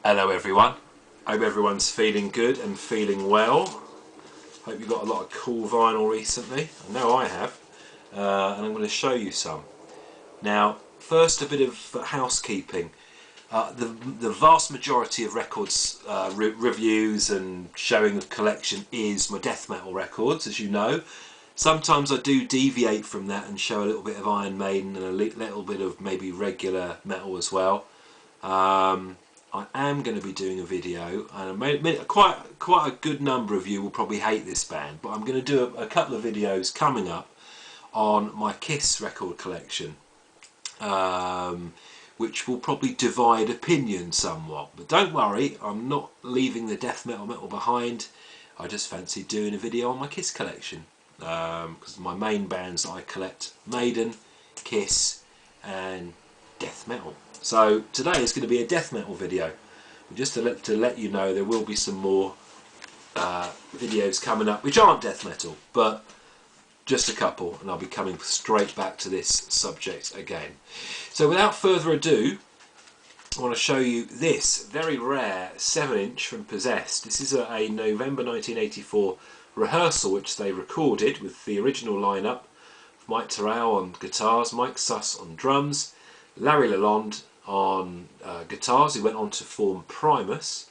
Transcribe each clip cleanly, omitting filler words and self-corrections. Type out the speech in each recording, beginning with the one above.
Hello everyone, hope everyone's feeling good and feeling well. Hope you got a lot of cool vinyl recently. I know I have, and I'm going to show you some. Now first, a bit of housekeeping. The vast majority of records reviews and showing of collection is my death metal records, as you know. Sometimes I do deviate from that and show a little bit of Iron Maiden and a little bit of maybe regular metal as well. I am going to be doing a video, and quite a good number of you will probably hate this band, but I'm going to do a couple of videos coming up on my Kiss record collection, which will probably divide opinion somewhat. But don't worry, I'm not leaving the death metal behind. I just fancy doing a video on my Kiss collection, because my main bands that I collect: Maiden, Kiss and death metal. So today is going to be a death metal video. Just to let you know, there will be some more videos coming up which aren't death metal, but just a couple, and I'll be coming straight back to this subject again. So without further ado, I want to show you this very rare 7-inch from Possessed. This is a November 1984 rehearsal which they recorded with the original lineup: Mike Terrell on guitars, Mike Suss on drums, Larry Lalonde on guitars, who went on to form Primus,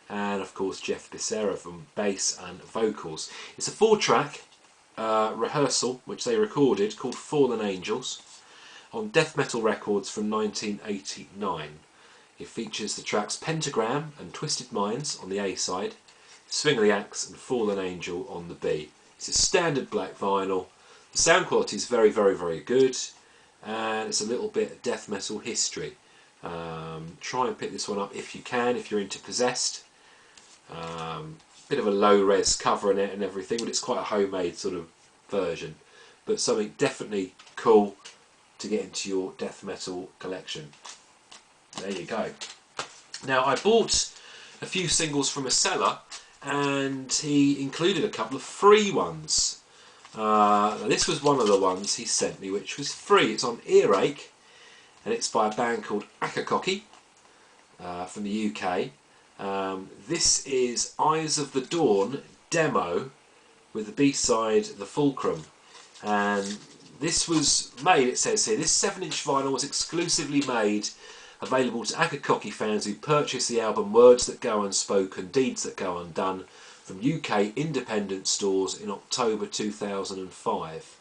and of course Jeff Becerra from bass and vocals. It's a 4-track rehearsal which they recorded called Fallen Angels on Death Metal Records from 1989. It features the tracks Pentagram and Twisted Minds on the A side, Swing of the Axe and Fallen Angel on the B. It's a standard black vinyl. The sound quality is very, very, very good, and it's a little bit of death metal history. Try and pick this one up if you can, if you're into Possessed. Bit of a low-res cover in it and everything, but it's quite a homemade sort of version. But something definitely cool to get into your death metal collection. There you go. Now, I bought a few singles from a seller, and he included a couple of free ones. This was one of the ones he sent me, which was free. It's on Earache, and it's by a band called Ackercoke from the UK. This is Eyes of the Dawn demo with the B-side The Fulcrum, and this was made, it says here, this 7-inch vinyl was exclusively made available to Ackercoke fans who purchased the album Words That Go Unspoken, Deeds That Go Undone from UK independent stores in October 2005.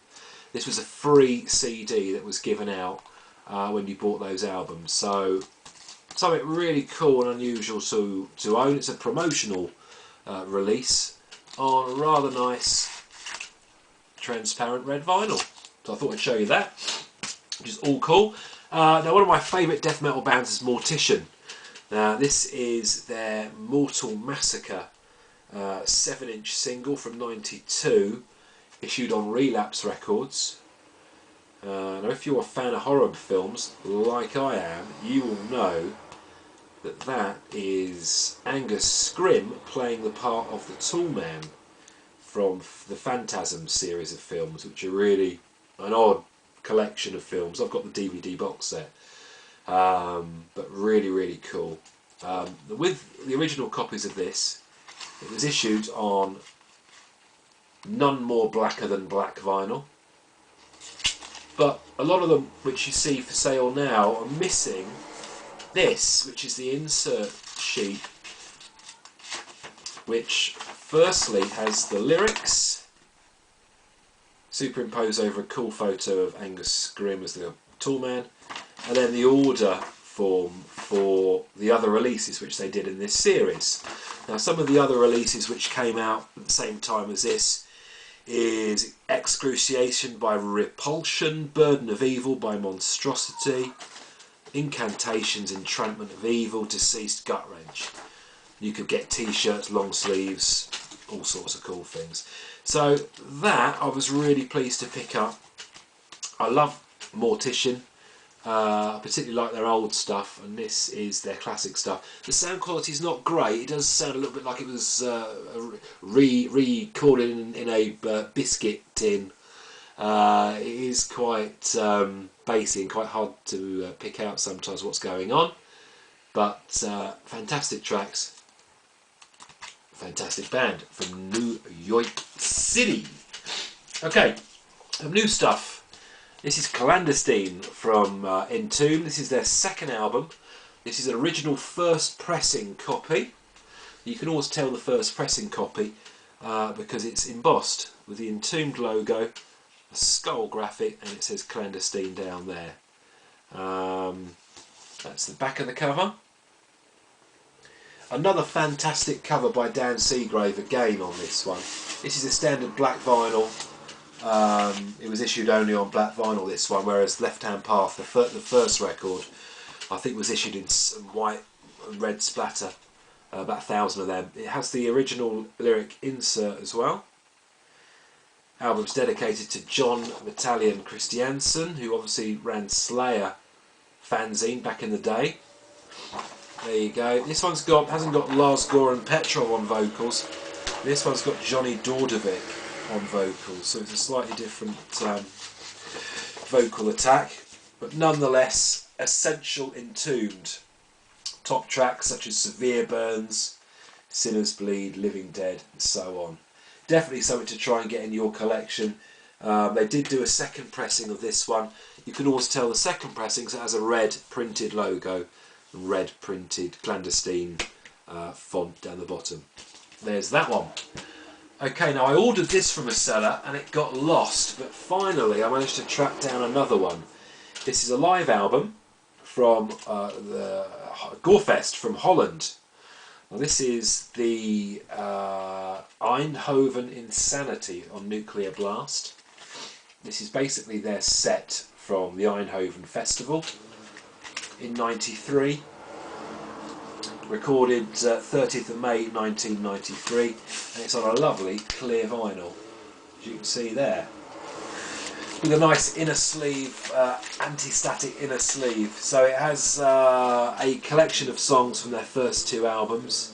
This was a free CD that was given out when you bought those albums, so something really cool and unusual to own. It's a promotional release on a rather nice transparent red vinyl, so I thought I'd show you that, which is all cool. Now, one of my favourite death metal bands is Mortician. Now, this is their Mortal Massacre 7-inch single from '92, issued on Relapse Records. Now, if you're a fan of horror films like I am, you will know that that is Angus Scrimm playing the part of the Toolman from the Phantasm series of films, which are really an odd collection of films. I've got the DVD box set, but really, really cool. With the original copies of this, it was issued on None More Blacker Than Black vinyl, but a lot of them which you see for sale now are missing this, which is the insert sheet, which firstly has the lyrics superimposed over a cool photo of Angus Scrimm as the Toolman, and then the order form for the other releases which they did in this series. Now, some of the other releases which came out at the same time as this is Excruciation by Repulsion, Burden of Evil by Monstrosity, Incantations, Entrapment of Evil, Deceased, Gut Wrench. You could get t-shirts, long sleeves, all sorts of cool things. So that I was really pleased to pick up. I love Mortician. I particularly like their old stuff, and this is their classic stuff. The sound quality is not great. It does sound a little bit like it was recorded in a biscuit tin. It is quite bassy and quite hard to pick out sometimes what's going on. But fantastic tracks, fantastic band from New York City. Okay, some new stuff. This is Clandestine from Entombed. This is their second album. This is an original first pressing copy. You can always tell the first pressing copy because it's embossed with the Entombed logo, a skull graphic, and it says Clandestine down there. That's the back of the cover. Another fantastic cover by Dan Seagrave again on this one. This is a standard black vinyl. It was issued only on black vinyl, this one, whereas Left Hand Path, the first record, I think was issued in some white and red splatter, about 1,000 of them. It has the original lyric insert as well. Album's dedicated to John Battalion Christiansen, who obviously ran Slayer fanzine back in the day. There you go. This one's hasn't got Lars Goran Petrov on vocals. This one's got Johnny Dordevic on vocals, so it's a slightly different vocal attack, but nonetheless essential Entombed. Top tracks such as Severe Burns, Sinners Bleed, Living Dead, and so on. Definitely something to try and get in your collection. They did do a second pressing of this one. You can always tell the second pressing because it has a red printed logo and red printed Clandestine font down the bottom. There's that one. Okay, now I ordered this from a seller and it got lost, but finally I managed to track down another one. This is a live album from the Gorefest from Holland. Now this is the Eindhoven Insanity on Nuclear Blast. This is basically their set from the Eindhoven Festival in '93. Recorded 30th of May 1993, and it's on a lovely clear vinyl, as you can see there, with a nice inner sleeve, anti-static inner sleeve. So it has a collection of songs from their first two albums.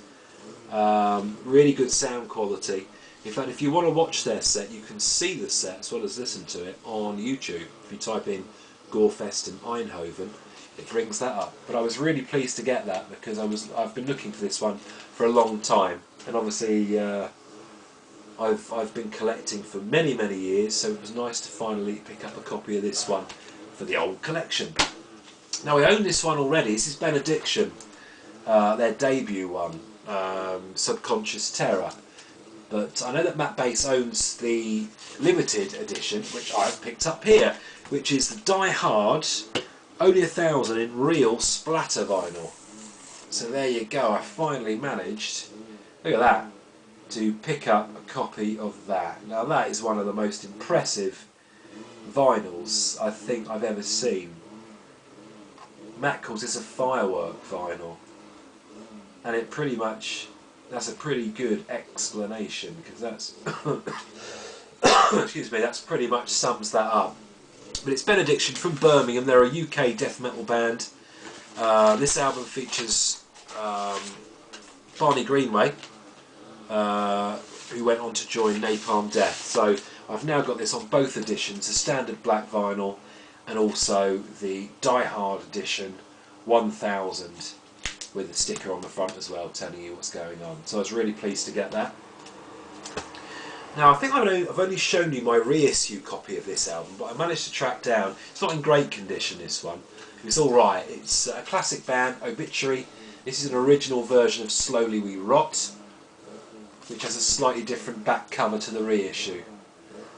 Really good sound quality. In fact, if you want to watch their set, you can see the set as well as listen to it on YouTube. If you type in Gorefest and Eindhoven, it brings that up. But I was really pleased to get that because I've been looking for this one for a long time, and obviously I've been collecting for many years, so it was nice to finally pick up a copy of this one for the old collection. Now I own this one already. This is Benediction, their debut one, Subconscious Terror. But I know that Matt Bass owns the limited edition, which I've picked up here, which is the Die Hard, only 1,000 in real splatter vinyl. So there you go, I finally managed, look at that, to pick up a copy of that. Now that is one of the most impressive vinyls I think I've ever seen. Matt calls this a firework vinyl, and it pretty much, that's a pretty good explanation, because that's excuse me, that's pretty much sums that up. But it's Benediction from Birmingham. They're a UK death metal band. This album features Barney Greenway, who went on to join Napalm Death. So I've now got this on both editions, the standard black vinyl and also the Die Hard edition 1000 with a sticker on the front as well telling you what's going on. So I was really pleased to get that. Now I think I've only shown you my reissue copy of this album, but I managed to track down, it's not in great condition this one, it's alright, it's a classic band, Obituary. This is an original version of Slowly We Rot, which has a slightly different back cover to the reissue.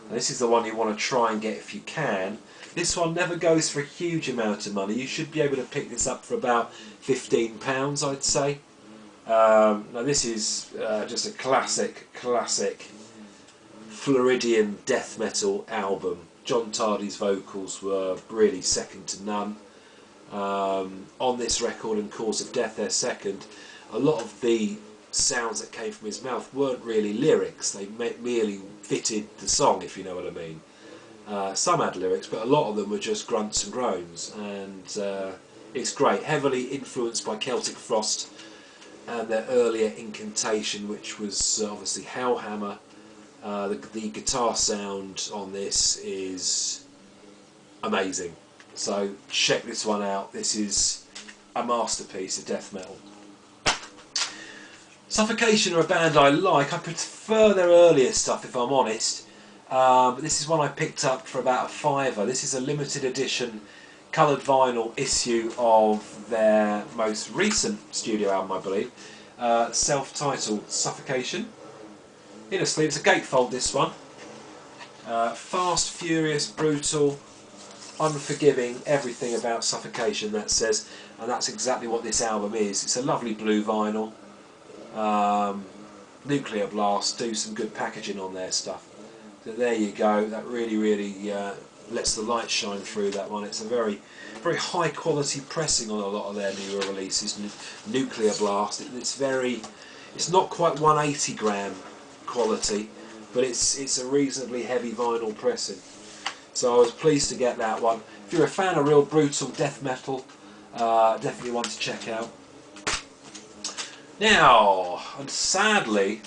And this is the one you want to try and get if you can. This one never goes for a huge amount of money. You should be able to pick this up for about £15, I'd say. Now this is just a classic Floridian death metal album. John Tardy's vocals were really second to none. On this record and Cause of Death, their second, a lot of the sounds that came from his mouth weren't really lyrics, they merely fitted the song, if you know what I mean. Some had lyrics, but a lot of them were just grunts and groans, and it's great. Heavily influenced by Celtic Frost and their earlier Incantation, which was obviously Hellhammer. The guitar sound on this is amazing, so check this one out. This is a masterpiece of death metal. Suffocation are a band I like. I prefer their earlier stuff, if I'm honest. But this is one I picked up for about a £5. This is a limited edition coloured vinyl issue of their most recent studio album, I believe. Self-titled Suffocation. Inner sleeve, it's a gatefold, this one. Fast, furious, brutal, unforgiving, everything about Suffocation, that says, and that's exactly what this album is. It's a lovely blue vinyl. Nuclear Blast do some good packaging on their stuff. So there you go. That really lets the light shine through that one. It's a very high quality pressing on a lot of their newer releases. Nuclear Blast. It's not quite 180 gram quality, but it's a reasonably heavy vinyl pressing. So I was pleased to get that one. If you're a fan of real brutal death metal, definitely one to check out. Now, and sadly,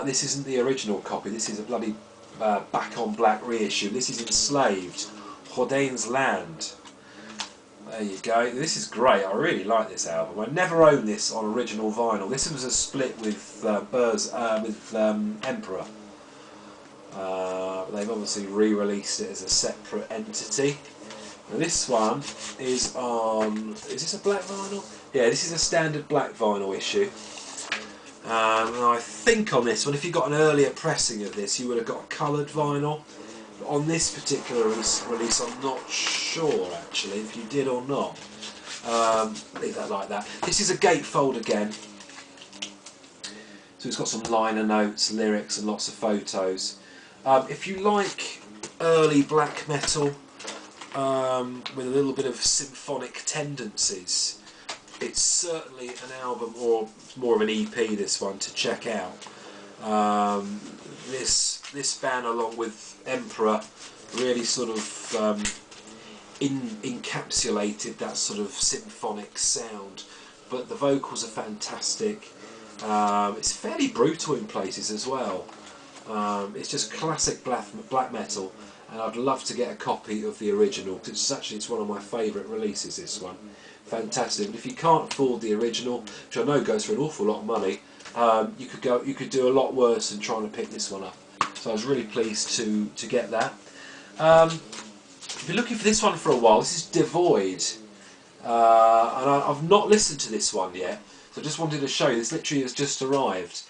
this isn't the original copy. This is a bloody back on black reissue. This is Enslaved, Hordain's Land. There you go. This is great. I really like this album. I never owned this on original vinyl. This was a split with Emperor. They've obviously re-released it as a separate entity. Now this one is on... Is this a black vinyl? Yeah, this is a standard black vinyl issue. And I think on this one, if you got an earlier pressing of this, you would have got a coloured vinyl. But on this particular release, I'm not sure actually if you did or not. Leave that like that. This is a gatefold again. So it's got some liner notes, lyrics and lots of photos. If you like early black metal with a little bit of symphonic tendencies, it's certainly an album, or more of an EP, this one, to check out. This band, along with Emperor, really sort of encapsulated that sort of symphonic sound. But the vocals are fantastic. It's fairly brutal in places as well. It's just classic black metal, and I'd love to get a copy of the original, because it's one of my favourite releases, this one. Fantastic. But if you can't afford the original, which I know goes for an awful lot of money, you could do a lot worse than trying to pick this one up. So I was really pleased to get that. If you're looking for this one for a while, this is Devoid, and I've not listened to this one yet, so I just wanted to show you. This literally has just arrived.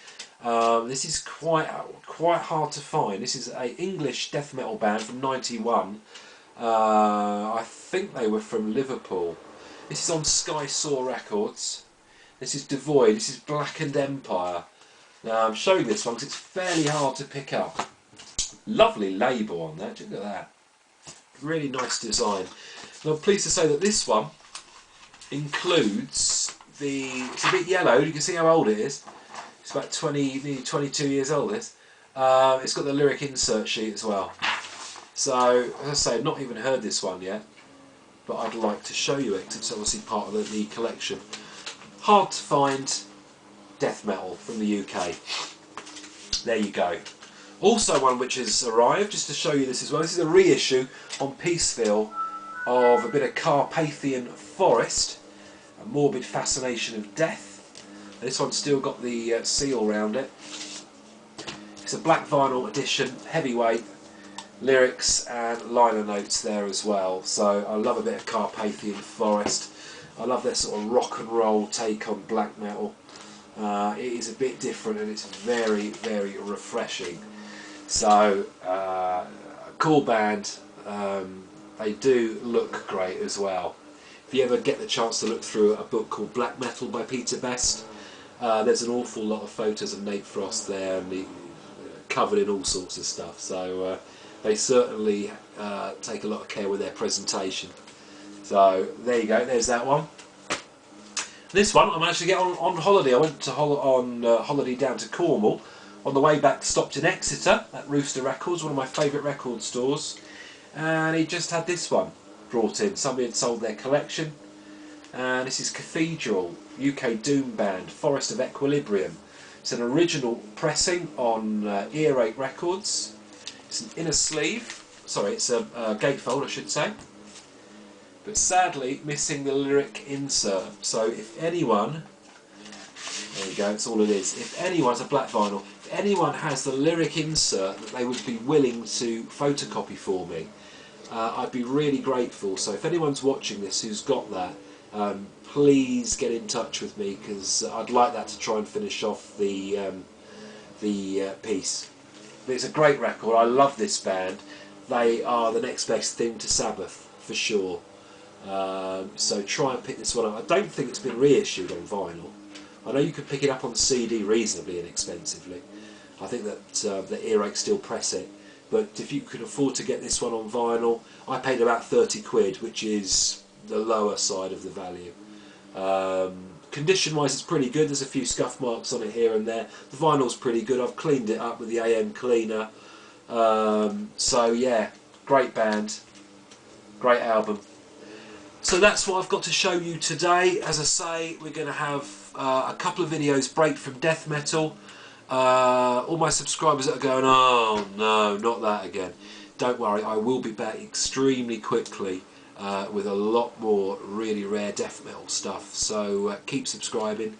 This is quite hard to find. This is an English death metal band from '91. I think they were from Liverpool. This is on Sky Saw Records. This is Devoid. This is Blackened Empire. Now I'm showing this one because it's fairly hard to pick up. Lovely label on that. Look at that. Really nice design. And I'm pleased to say that this one includes the... It's a bit yellow. You can see how old it is. It's about nearly 22 years old. It's got the lyric insert sheet as well. So, as I say, I've not even heard this one yet, but I'd like to show you it because it's obviously part of the collection. Hard to find death metal from the UK. There you go. Also one which has arrived, just to show you this as well. This is a reissue on Peaceville of a bit of Carpathian Forest, A Morbid Fascination of Death. This one's still got the seal around it. It's a black vinyl edition, heavyweight, lyrics and liner notes there as well. So I love a bit of Carpathian Forest. I love their sort of rock and roll take on black metal. It is a bit different and it's very, very refreshing. So, a cool band. They do look great as well. If you ever get the chance to look through a book called Black Metal by Peter Best, there's an awful lot of photos of Nate Frost there, and covered in all sorts of stuff. So they certainly take a lot of care with their presentation. So there you go. There's that one. This one I managed to get on holiday. I went to holiday down to Cornwall. On the way back, stopped in Exeter at Rooster Records, one of my favourite record stores, and he just had this one brought in. Somebody had sold their collection, and this is Cathedral UK Doom Band, Forest of Equilibrium. It's an original pressing on Earache Records. It's an inner sleeve. Sorry, it's a gatefold, I should say. but sadly missing the lyric insert. So if anyone, there you go, that's all it is. If anyone, it's a black vinyl, if anyone has the lyric insert that they would be willing to photocopy for me, I'd be really grateful. So if anyone's watching this who's got that, please get in touch with me, because I'd like that to try and finish off the piece. But it's a great record. I love this band. They are the next best thing to Sabbath for sure. So try and pick this one up. I don't think it's been reissued on vinyl. I know you can pick it up on CD reasonably inexpensively. I think that the Earache still press it. But if you could afford to get this one on vinyl, I paid about 30 quid, which is the lower side of the value. Condition wise it's pretty good, there's a few scuff marks on it here and there. The vinyl's pretty good, I've cleaned it up with the AM cleaner. So yeah, great band, great album. So that's what I've got to show you today. As I say, we're going to have a couple of videos break from death metal. All my subscribers that are going, oh no, not that again. Don't worry, I will be back extremely quickly with a lot more really rare death metal stuff. So keep subscribing,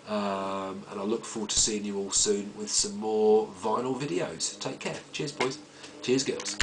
and I look forward to seeing you all soon with some more vinyl videos. Take care. Cheers boys. Cheers girls.